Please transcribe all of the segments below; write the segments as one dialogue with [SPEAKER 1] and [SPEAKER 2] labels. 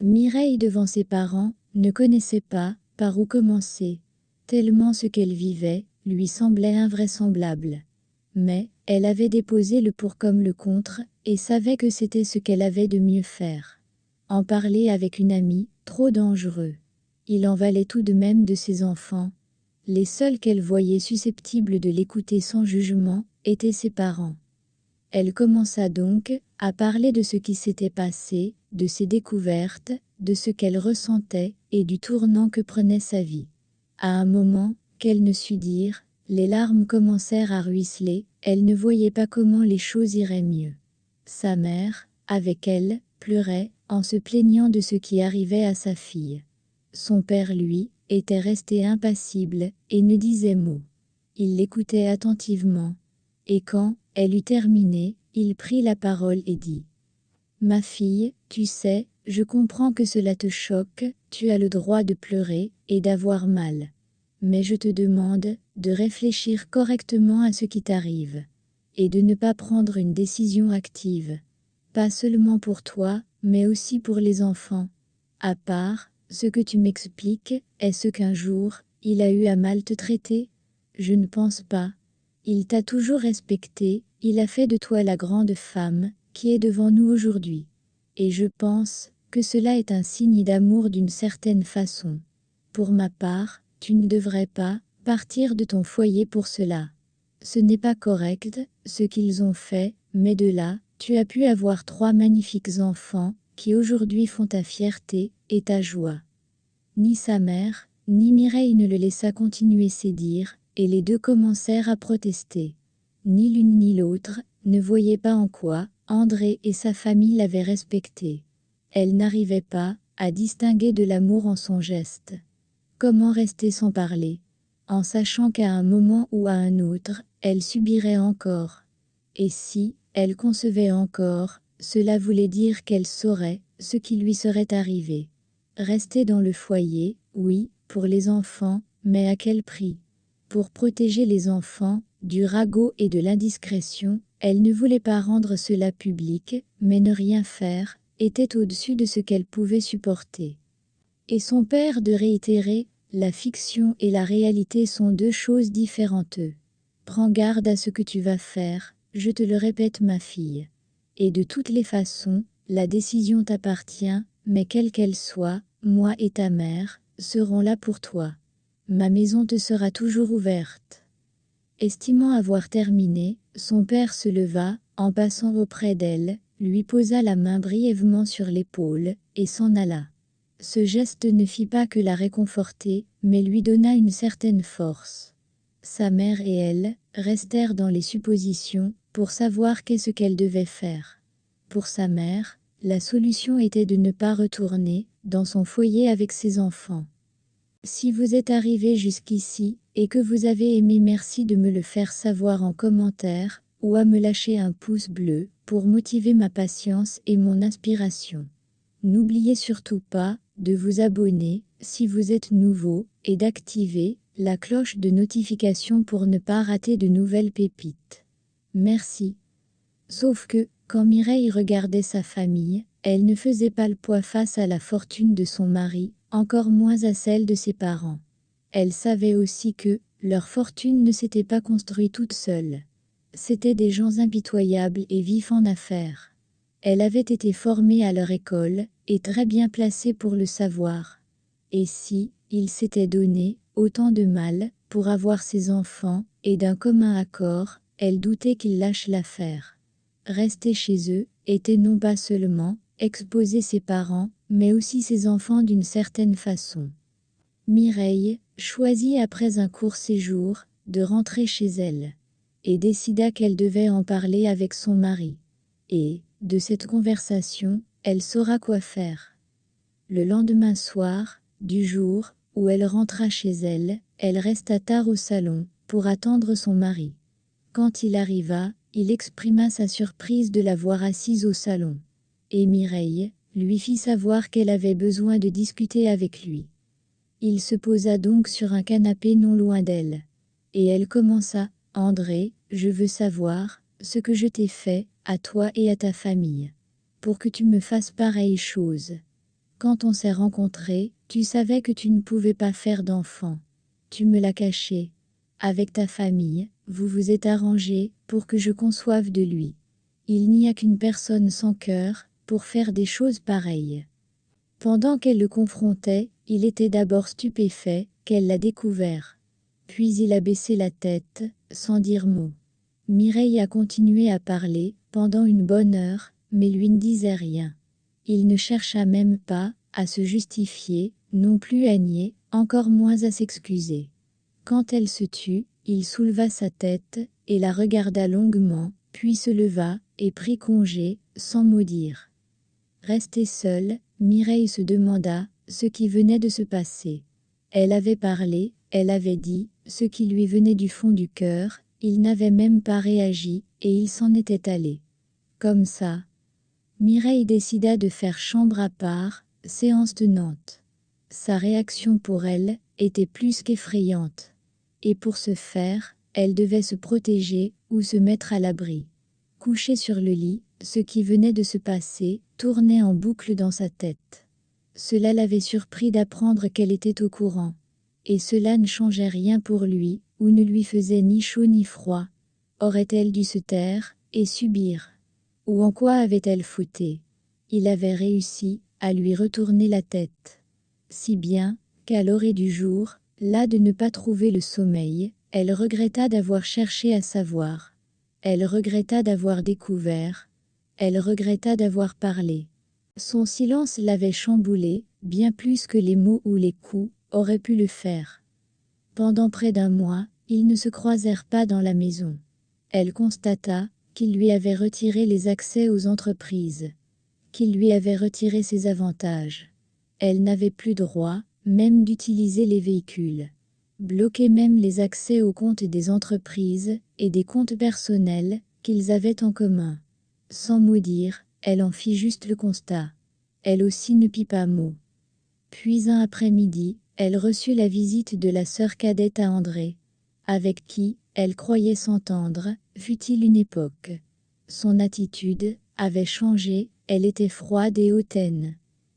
[SPEAKER 1] Mireille devant ses parents ne connaissait pas par où commencer, tellement ce qu'elle vivait lui semblait invraisemblable. Mais elle avait déposé le pour comme le contre et savait que c'était ce qu'elle avait de mieux faire. En parler avec une amie, trop dangereux. Il en valait tout de même de ses enfants. Les seuls qu'elle voyait susceptibles de l'écouter sans jugement étaient ses parents. Elle commença donc à parler de ce qui s'était passé, de ses découvertes, de ce qu'elle ressentait et du tournant que prenait sa vie. À un moment, qu'elle ne sut dire, les larmes commencèrent à ruisseler, elle ne voyait pas comment les choses iraient mieux. Sa mère, avec elle, pleurait, en se plaignant de ce qui arrivait à sa fille. Son père, lui, était resté impassible et ne disait mot. Il l'écoutait attentivement. Et quand elle eut terminé, il prit la parole et dit : « Ma fille, tu sais, je comprends que cela te choque, tu as le droit de pleurer et d'avoir mal. Mais je te demande de réfléchir correctement à ce qui t'arrive. Et de ne pas prendre une décision active. Pas seulement pour toi, mais aussi pour les enfants. À part, ce que tu m'expliques, est-ce qu'un jour, il a eu à mal te traiter ? Je ne pense pas. Il t'a toujours respecté, il a fait de toi la grande femme qui est devant nous aujourd'hui. Et je pense que cela est un signe d'amour d'une certaine façon. Pour ma part, tu ne devrais pas partir de ton foyer pour cela. Ce n'est pas correct, ce qu'ils ont fait, mais de là, tu as pu avoir 3 magnifiques enfants qui aujourd'hui font ta fierté et ta joie. » Ni sa mère, ni Mireille ne le laissa continuer ses dires, et les deux commencèrent à protester. Ni l'une ni l'autre ne voyaient pas en quoi André et sa famille l'avaient respecté. Elle n'arrivait pas à distinguer de l'amour en son geste. Comment rester sans parler, en sachant qu'à un moment ou à un autre, elle subirait encore. Et si elle concevait encore, cela voulait dire qu'elle saurait ce qui lui serait arrivé. Rester dans le foyer, oui, pour les enfants, mais à quel prix ? Pour protéger les enfants du ragot et de l'indiscrétion, elle ne voulait pas rendre cela public, mais ne rien faire était au-dessus de ce qu'elle pouvait supporter. Et son père de réitérer, la fiction et la réalité sont 2 choses différentes. Prends garde à ce que tu vas faire, je te le répète ma fille. Et de toutes les façons, la décision t'appartient, mais quelle qu'elle soit, moi et ta mère serons là pour toi. Ma maison te sera toujours ouverte. » Estimant avoir terminé, son père se leva, en passant auprès d'elle, lui posa la main brièvement sur l'épaule, et s'en alla. Ce geste ne fit pas que la réconforter, mais lui donna une certaine force. Sa mère et elle restèrent dans les suppositions, pour savoir qu'est-ce qu'elle devait faire. Pour sa mère, la solution était de ne pas retourner dans son foyer avec ses enfants. Si vous êtes arrivé jusqu'ici, et que vous avez aimé, merci de me le faire savoir en commentaire, ou à me lâcher un pouce bleu, pour motiver ma patience et mon inspiration. N'oubliez surtout pas de vous abonner, si vous êtes nouveau, et d'activer la cloche de notification pour ne pas rater de nouvelles pépites. Merci. Sauf que, quand Mireille regardait sa famille, elle ne faisait pas le poids face à la fortune de son mari, encore moins à celle de ses parents. Elle savait aussi que leur fortune ne s'était pas construite toute seule. C'étaient des gens impitoyables et vifs en affaires. Elle avait été formée à leur école, et très bien placée pour le savoir. Et si, ils s'étaient donné autant de mal pour avoir ses enfants, et d'un commun accord, elle doutait qu'ils lâchent l'affaire. Rester chez eux était non pas seulement exposer ses parents, mais aussi ses enfants d'une certaine façon. Mireille choisit après un court séjour de rentrer chez elle, et décida qu'elle devait en parler avec son mari. Et, de cette conversation, elle saura quoi faire. Le lendemain soir, du jour où elle rentra chez elle, elle resta tard au salon pour attendre son mari. Quand il arriva, il exprima sa surprise de la voir assise au salon. Et Mireille lui fit savoir qu'elle avait besoin de discuter avec lui. Il se posa donc sur un canapé non loin d'elle. Et elle commença : « André, je veux savoir ce que je t'ai fait, à toi et à ta famille, pour que tu me fasses pareille chose. Quand on s'est rencontrés, tu savais que tu ne pouvais pas faire d'enfant. Tu me l'as caché. Avec ta famille, vous vous êtes arrangé pour que je conçoive de lui. Il n'y a qu'une personne sans cœur pour faire des choses pareilles. Pendant qu'elle le confrontait, il était d'abord stupéfait qu'elle l'a découvert. Puis il a baissé la tête, sans dire mot. Mireille a continué à parler pendant une bonne heure, mais lui ne disait rien. Il ne chercha même pas à se justifier, non plus à nier, encore moins à s'excuser. Quand elle se tut, il souleva sa tête et la regarda longuement, puis se leva et prit congé, sans mot dire. Restée seule, Mireille se demanda ce qui venait de se passer. Elle avait parlé, elle avait dit ce qui lui venait du fond du cœur, il n'avait même pas réagi, et il s'en était allé. Comme ça. Mireille décida de faire chambre à part, séance tenante. Sa réaction pour elle était plus qu'effrayante. Et pour ce faire, elle devait se protéger ou se mettre à l'abri. Couchée sur le lit, ce qui venait de se passer tournait en boucle dans sa tête. Cela l'avait surpris d'apprendre qu'elle était au courant. Et cela ne changeait rien pour lui, ou ne lui faisait ni chaud ni froid. Aurait-elle dû se taire et subir? Ou en quoi avait-elle fauté? Il avait réussi à lui retourner la tête. Si bien qu'à l'orée du jour, là de ne pas trouver le sommeil, elle regretta d'avoir cherché à savoir. Elle regretta d'avoir découvert. Elle regretta d'avoir parlé. Son silence l'avait chamboulée, bien plus que les mots ou les coups auraient pu le faire. Pendant près d'un mois, ils ne se croisèrent pas dans la maison. Elle constata qu'il lui avait retiré les accès aux entreprises, qu'il lui avait retiré ses avantages. Elle n'avait plus droit, même d'utiliser les véhicules. Bloqué même les accès aux comptes des entreprises et des comptes personnels qu'ils avaient en commun. Sans mot dire, elle en fit juste le constat. Elle aussi ne put pas mot. Puis un après-midi, elle reçut la visite de la sœur cadette à André, avec qui elle croyait s'entendre, fut-il une époque. Son attitude avait changé, elle était froide et hautaine.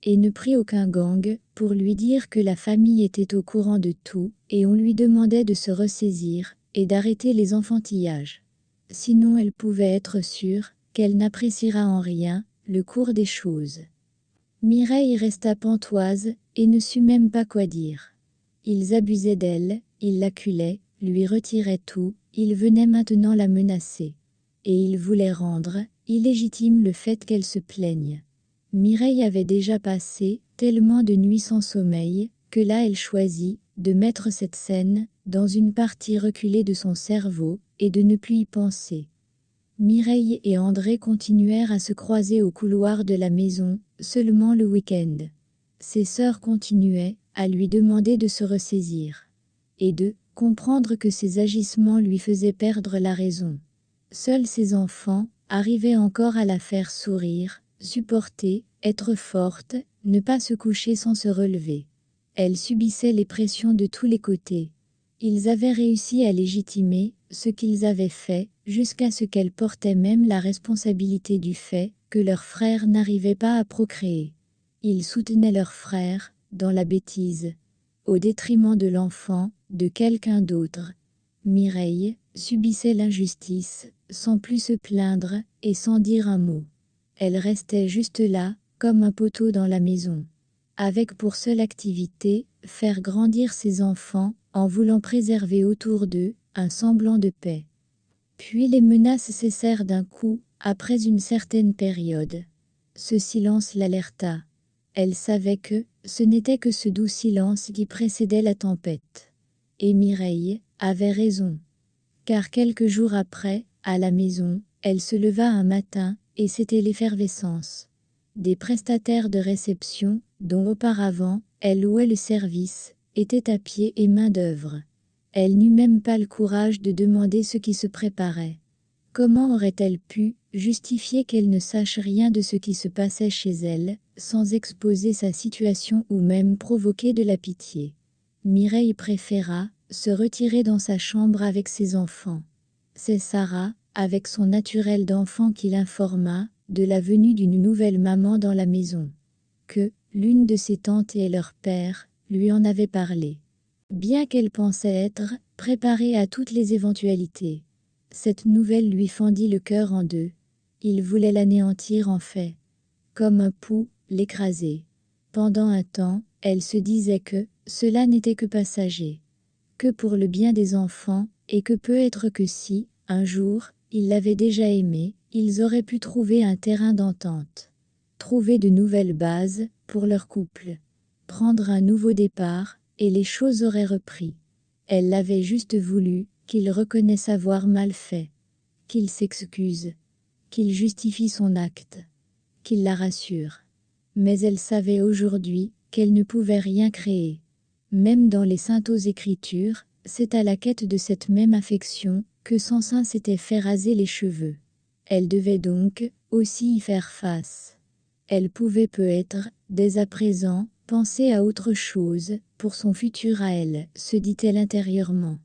[SPEAKER 1] Et ne prit aucun gang pour lui dire que la famille était au courant de tout, et on lui demandait de se ressaisir et d'arrêter les enfantillages. Sinon elle pouvait être sûre qu'elle n'appréciera en rien le cours des choses. Mireille resta pantoise et ne sut même pas quoi dire. Ils abusaient d'elle, ils l'acculaient, lui retiraient tout, ils venaient maintenant la menacer. Et ils voulaient rendre illégitime le fait qu'elle se plaigne. Mireille avait déjà passé tellement de nuits sans sommeil, que là elle choisit de mettre cette scène dans une partie reculée de son cerveau, et de ne plus y penser. Mireille et André continuèrent à se croiser au couloir de la maison, seulement le week-end. Ses sœurs continuaient à lui demander de se ressaisir. Et de comprendre que ses agissements lui faisaient perdre la raison. Seuls ses enfants arrivaient encore à la faire sourire, supporter, être forte, ne pas se coucher sans se relever. Elle subissait les pressions de tous les côtés. Ils avaient réussi à légitimer ce qu'ils avaient fait, jusqu'à ce qu'elle portait même la responsabilité du fait que leur frère n'arrivait pas à procréer. Ils soutenaient leur frère dans la bêtise, au détriment de l'enfant, de quelqu'un d'autre. Mireille subissait l'injustice, sans plus se plaindre et sans dire un mot. Elle restait juste là, comme un poteau dans la maison, avec pour seule activité faire grandir ses enfants, en voulant préserver autour d'eux un semblant de paix. Puis les menaces cessèrent d'un coup, après une certaine période. Ce silence l'alerta. Elle savait que ce n'était que ce doux silence qui précédait la tempête. Et Mireille avait raison. Car quelques jours après, à la maison, elle se leva un matin, et c'était l'effervescence. Des prestataires de réception, dont auparavant, elle louait le service, étaient à pied et main d'œuvre. Elle n'eut même pas le courage de demander ce qui se préparait. Comment aurait-elle pu justifier qu'elle ne sache rien de ce qui se passait chez elle, sans exposer sa situation ou même provoquer de la pitié? Mireille préféra se retirer dans sa chambre avec ses enfants. C'est Sarah, avec son naturel d'enfant, qui l'informa de la venue d'une nouvelle maman dans la maison. Que l'une de ses tantes et leur père, lui en avaient parlé. Bien qu'elle pensait être préparée à toutes les éventualités, cette nouvelle lui fendit le cœur en deux. Il voulait l'anéantir en fait, comme un pouls, l'écraser. Pendant un temps, elle se disait que cela n'était que passager, que pour le bien des enfants, et que peut-être que si, un jour, il l'avait déjà aimée, ils auraient pu trouver un terrain d'entente, trouver de nouvelles bases pour leur couple, prendre un nouveau départ, et les choses auraient repris. Elle l'avait juste voulu, qu'il reconnaisse avoir mal fait, qu'il s'excuse, qu'il justifie son acte, qu'il la rassure. Mais elle savait aujourd'hui qu'elle ne pouvait rien créer. Même dans les saintes Écritures, c'est à la quête de cette même affection que Samson s'était fait raser les cheveux. Elle devait donc aussi y faire face. Elle pouvait peut-être, dès à présent, penser à autre chose pour son futur à elle, se dit-elle intérieurement.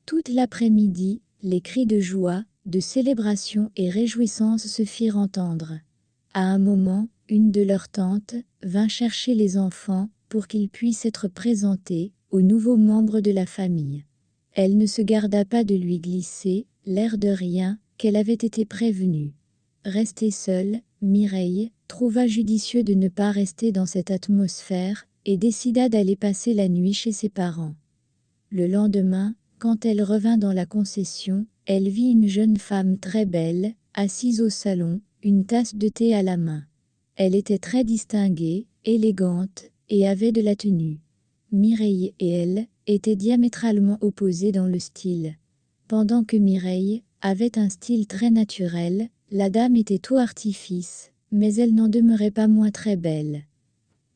[SPEAKER 1] Toute l'après-midi, les cris de joie, de célébration et réjouissance se firent entendre. À un moment, une de leurs tantes vint chercher les enfants pour qu'ils puissent être présentés aux nouveaux membres de la famille. Elle ne se garda pas de lui glisser, l'air de rien, qu'elle avait été prévenue. Restée seule, Mireille trouva judicieux de ne pas rester dans cette atmosphère et décida d'aller passer la nuit chez ses parents. Le lendemain, quand elle revint dans la concession, elle vit une jeune femme très belle, assise au salon, une tasse de thé à la main. Elle était très distinguée, élégante, et avait de la tenue. Mireille et elle étaient diamétralement opposées dans le style. Pendant que Mireille avait un style très naturel, la dame était tout artifice, mais elle n'en demeurait pas moins très belle.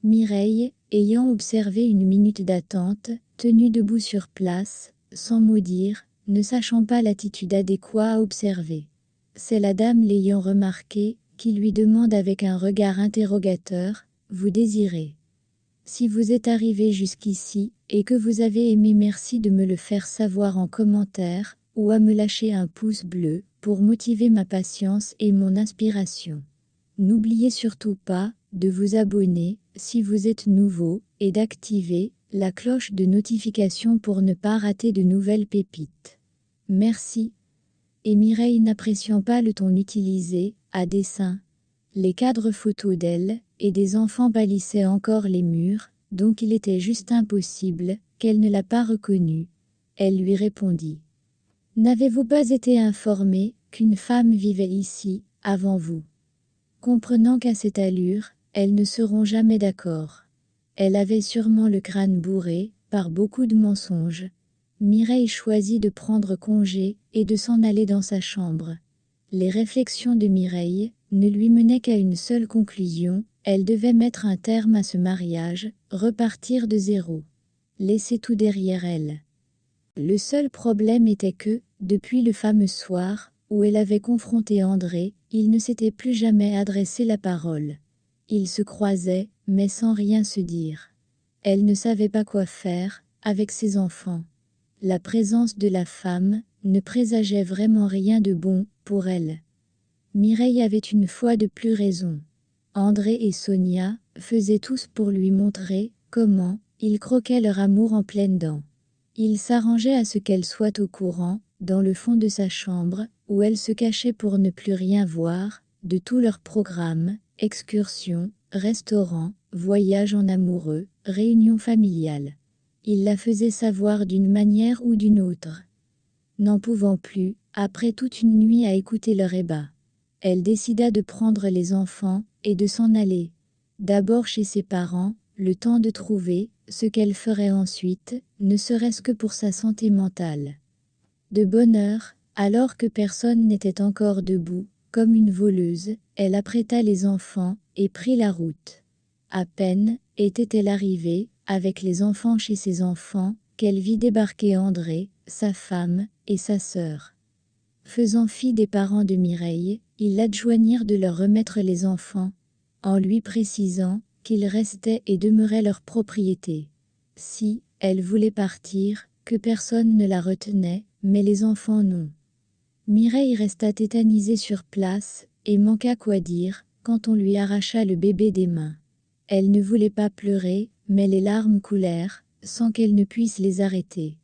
[SPEAKER 1] Mireille, ayant observé une minute d'attente, tenue debout sur place, sans mot dire, ne sachant pas l'attitude adéquate à observer. C'est la dame l'ayant remarqué, qui lui demande avec un regard interrogateur, « Vous désirez ? Si vous êtes arrivé jusqu'ici, et que vous avez aimé, merci de me le faire savoir en commentaire, ou à me lâcher un pouce bleu, pour motiver ma patience et mon inspiration. N'oubliez surtout pas de vous abonner, si vous êtes nouveau, et d'activer la cloche de notification pour ne pas rater de nouvelles pépites. Merci. » Et Mireille n'appréciant pas le ton utilisé, à dessein. Les cadres photos d'elle et des enfants balissaient encore les murs, donc il était juste impossible qu'elle ne l'a pas reconnu. Elle lui répondit. « N'avez-vous pas été informé qu'une femme vivait ici, avant vous ? Comprenant qu'à cette allure, elles ne seront jamais d'accord. » Elle avait sûrement le crâne bourré, par beaucoup de mensonges. Mireille choisit de prendre congé et de s'en aller dans sa chambre. Les réflexions de Mireille ne lui menaient qu'à une seule conclusion, elle devait mettre un terme à ce mariage, repartir de zéro. Laisser tout derrière elle. Le seul problème était que, depuis le fameux soir, où elle avait confronté André, il ne s'était plus jamais adressé la parole. Ils se croisaient, mais sans rien se dire. Elle ne savait pas quoi faire, avec ses enfants. La présence de la femme ne présageait vraiment rien de bon pour elle. Mireille avait une fois de plus raison. André et Sonia faisaient tous pour lui montrer comment ils croquaient leur amour en pleines dents. Il s'arrangeait à ce qu'elle soit au courant, dans le fond de sa chambre, où elle se cachait pour ne plus rien voir, de tout leur programme, excursions, restaurants, voyages en amoureux, réunions familiales. Il la faisait savoir d'une manière ou d'une autre. N'en pouvant plus, après toute une nuit à écouter leur ébat, elle décida de prendre les enfants et de s'en aller. D'abord chez ses parents, le temps de trouver ce qu'elle ferait ensuite, ne serait-ce que pour sa santé mentale. De bonne heure, alors que personne n'était encore debout, comme une voleuse, elle apprêta les enfants et prit la route. À peine était-elle arrivée, avec les enfants chez ses enfants, qu'elle vit débarquer André, sa femme, et sa sœur. Faisant fi des parents de Mireille, ils l'adjoignirent de leur remettre les enfants, en lui précisant qu'ils restaient et demeuraient leur propriété. Si elle voulait partir, que personne ne la retenait, mais les enfants non. Mireille resta tétanisée sur place, et manqua quoi dire, quand on lui arracha le bébé des mains. Elle ne voulait pas pleurer, mais les larmes coulèrent, sans qu'elle ne puisse les arrêter.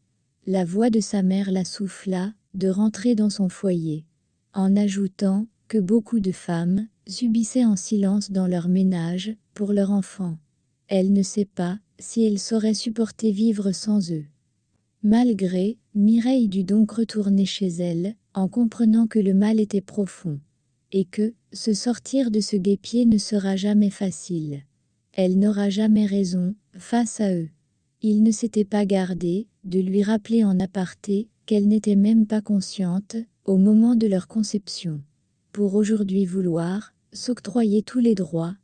[SPEAKER 1] La voix de sa mère la souffla, de rentrer dans son foyer, en ajoutant que beaucoup de femmes subissaient en silence dans leur ménage, pour leurs enfants. Elle ne sait pas si elle saurait supporter vivre sans eux. Malgré, Mireille dut donc retourner chez elle, en comprenant que le mal était profond, et que se sortir de ce guêpier ne sera jamais facile. Elle n'aura jamais raison face à eux. Il ne s'était pas gardé de lui rappeler en aparté qu'elle n'était même pas consciente, au moment de leur conception. Pour aujourd'hui vouloir s'octroyer tous les droits,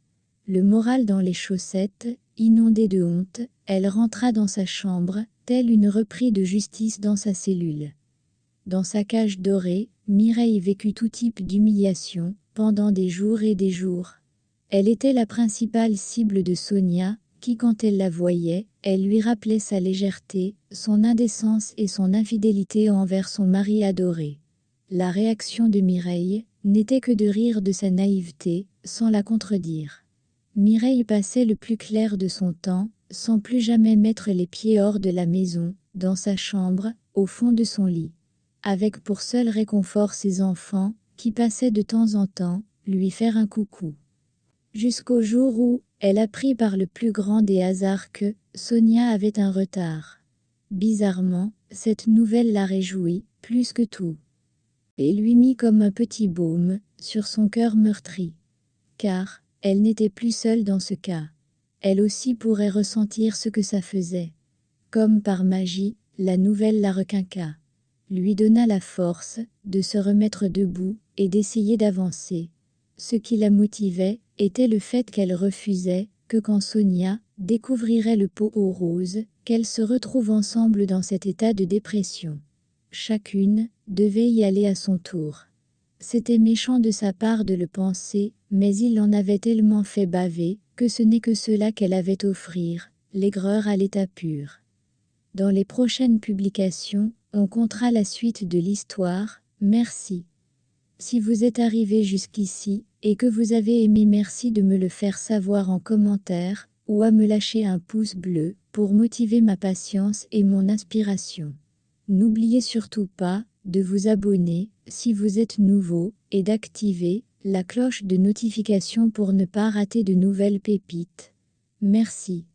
[SPEAKER 1] le moral dans les chaussettes, inondée de honte, elle rentra dans sa chambre, telle une reprise de justice dans sa cellule. Dans sa cage dorée, Mireille vécut tout type d'humiliation, pendant des jours et des jours. Elle était la principale cible de Sonia, qui quand elle la voyait, elle lui rappelait sa légèreté, son indécence et son infidélité envers son mari adoré. La réaction de Mireille n'était que de rire de sa naïveté, sans la contredire. Mireille passait le plus clair de son temps, sans plus jamais mettre les pieds hors de la maison, dans sa chambre, au fond de son lit, avec pour seul réconfort ses enfants, qui passaient de temps en temps lui faire un coucou. Jusqu'au jour où elle apprit par le plus grand des hasards que Sonia avait un retard. Bizarrement, cette nouvelle la réjouit, plus que tout, et lui mit comme un petit baume sur son cœur meurtri. Car elle n'était plus seule dans ce cas. Elle aussi pourrait ressentir ce que ça faisait. Comme par magie, la nouvelle la requinqua, lui donna la force de se remettre debout et d'essayer d'avancer. Ce qui la motivait était le fait qu'elle refusait que quand Sonia découvrirait le pot aux roses, qu'elles se retrouvent ensemble dans cet état de dépression. Chacune devait y aller à son tour. C'était méchant de sa part de le penser, mais il en avait tellement fait baver, que ce n'est que cela qu'elle avait offrir, l'aigreur à l'état pur. Dans les prochaines publications, on comptera la suite de l'histoire. Merci. Si vous êtes arrivé jusqu'ici, et que vous avez aimé, merci de me le faire savoir en commentaire, ou à me lâcher un pouce bleu, pour motiver ma patience et mon inspiration. N'oubliez surtout pas de vous abonner, si vous êtes nouveau, et d'activer la cloche de notification pour ne pas rater de nouvelles pépites. Merci.